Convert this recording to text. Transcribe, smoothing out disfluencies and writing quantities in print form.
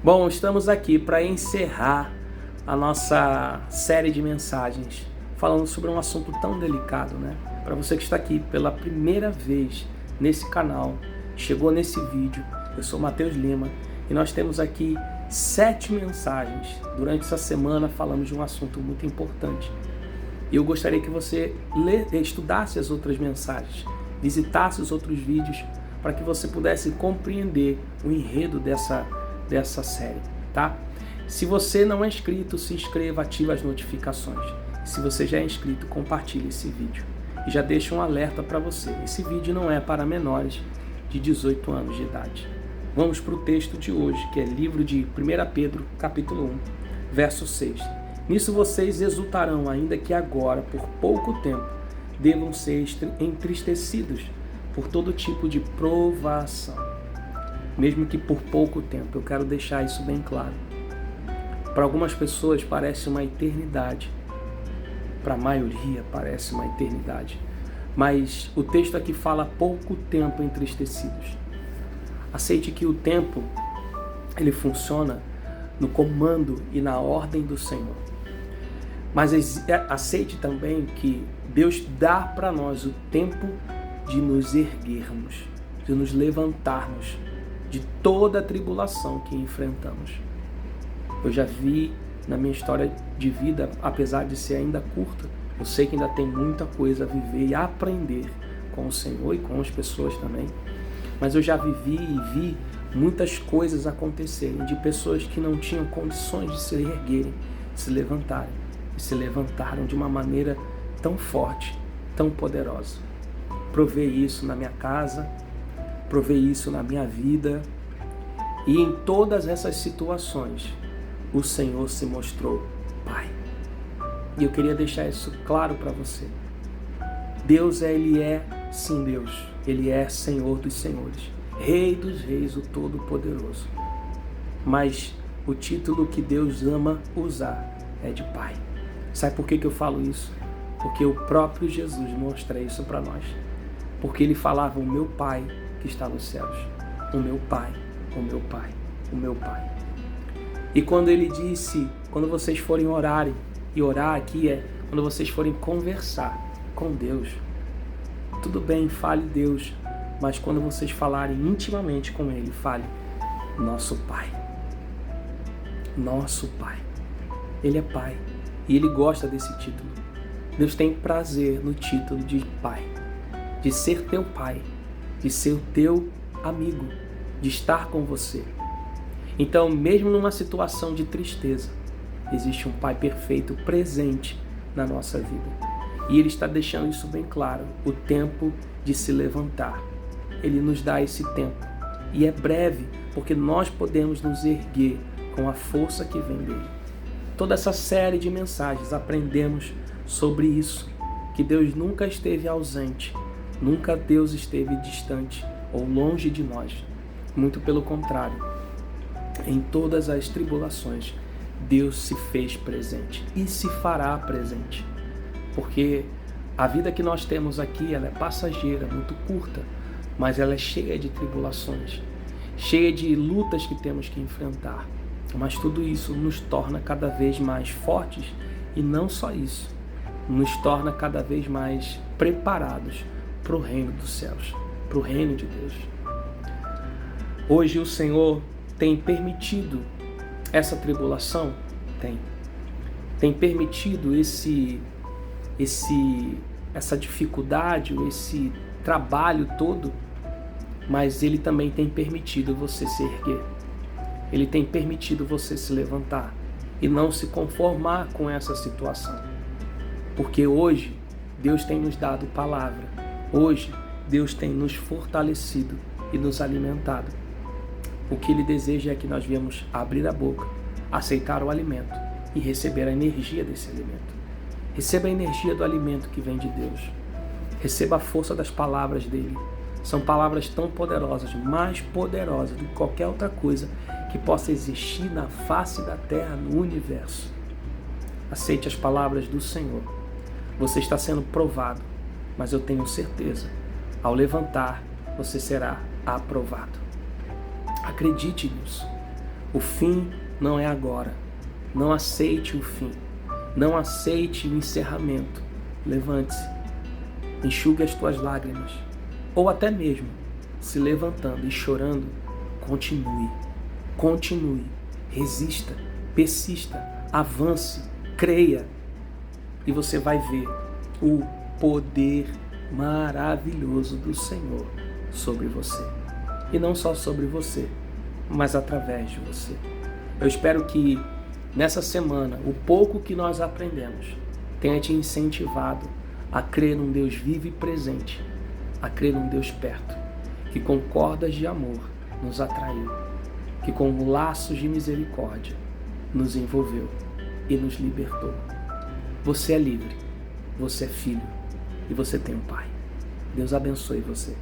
Bom, estamos aqui para encerrar a nossa série de mensagens falando sobre um assunto tão delicado, né? Para você que está aqui pela primeira vez nesse canal, chegou nesse vídeo, eu sou Matheus Lima e nós temos aqui 7 mensagens. Durante essa semana falamos de um assunto muito importante. E eu gostaria que você estudasse as outras mensagens, visitasse os outros vídeos para que você pudesse compreender o enredo dessa série, tá? Se você não é inscrito, se inscreva, ative as notificações. Se você já é inscrito, compartilhe esse vídeo. E já deixa um alerta para você. Esse vídeo não é para menores de 18 anos de idade. Vamos para o texto de hoje, que é livro de 1 Pedro, capítulo 1, verso 6. Nisso vocês exultarão, ainda que agora, por pouco tempo, devam ser entristecidos por todo tipo de provação. Mesmo que por pouco tempo, eu quero deixar isso bem claro. Para algumas pessoas parece uma eternidade, para a maioria parece uma eternidade, mas o texto aqui fala pouco tempo entristecidos. Aceite que o tempo, ele funciona no comando e na ordem do Senhor. Mas aceite também que Deus dá para nós o tempo de nos erguermos, de nos levantarmos de toda a tribulação que enfrentamos. Eu já vi na minha história de vida, apesar de ser ainda curta, eu sei que ainda tem muita coisa a viver e a aprender com o Senhor e com as pessoas também, mas eu já vivi e vi muitas coisas acontecerem de pessoas que não tinham condições de se erguerem, de se levantarem, e se levantaram de uma maneira tão forte, tão poderosa. Provei isso na minha casa, provei isso na minha vida, e em todas essas situações o Senhor se mostrou Pai. E eu queria deixar isso claro para você. Deus, Ele é sim Deus, Ele é Senhor dos senhores, Rei dos reis, o Todo-Poderoso. Mas o título que Deus ama usar é de Pai. Sabe por que eu falo isso? Porque o próprio Jesus mostra isso para nós. Porque Ele falava, o meu Pai que está nos céus, o meu Pai, o meu Pai, o meu Pai. E quando Ele disse, quando vocês forem orarem, e orar aqui é quando vocês forem conversar com Deus, tudo bem, fale Deus, mas quando vocês falarem intimamente com Ele, fale nosso Pai. Nosso Pai. Ele é Pai e Ele gosta desse título. Deus tem prazer no título de Pai, de ser teu Pai, de ser o teu amigo, de estar com você. Então, mesmo numa situação de tristeza, existe um Pai perfeito presente na nossa vida. E Ele está deixando isso bem claro, o tempo de se levantar. Ele nos dá esse tempo. E é breve, porque nós podemos nos erguer com a força que vem dele. Toda essa série de mensagens aprendemos sobre isso, que Deus nunca esteve ausente, nunca Deus esteve distante ou longe de nós. Muito pelo contrário, em todas as tribulações, Deus se fez presente e se fará presente. Porque a vida que nós temos aqui, ela é passageira, muito curta, mas ela é cheia de tribulações, cheia de lutas que temos que enfrentar. Mas tudo isso nos torna cada vez mais fortes e não só isso, nos torna cada vez mais preparados para o reino dos céus, para o reino de Deus. Hoje o Senhor tem permitido essa tribulação? Tem permitido essa dificuldade, esse trabalho todo, mas Ele também tem permitido você se erguer. Ele tem permitido você se levantar e não se conformar com essa situação. Porque hoje Deus tem nos dado palavra. Hoje Deus tem nos fortalecido e nos alimentado. O que Ele deseja é que nós viemos abrir a boca, aceitar o alimento e receber a energia desse alimento. Receba a energia do alimento que vem de Deus. Receba a força das palavras dele. São palavras tão poderosas, mais poderosas do que qualquer outra coisa que possa existir na face da terra, no universo. Aceite as palavras do Senhor. Você está sendo provado, mas eu tenho certeza, ao levantar, você será aprovado. Acredite nisso. O fim não é agora. Não aceite o fim. Não aceite o encerramento. Levante-se. Enxugue as tuas lágrimas. Ou até mesmo, se levantando e chorando, continue. Continue. Resista. Persista. Avance. Creia. E você vai ver o poder maravilhoso do Senhor sobre você. E não só sobre você, mas através de você. Eu espero que nessa semana, o pouco que nós aprendemos tenha te incentivado a crer num Deus vivo e presente, a crer num Deus perto, que com cordas de amor nos atraiu, que com laços de misericórdia nos envolveu e nos libertou. Você é livre, você é filho e você tem um Pai. Deus abençoe você.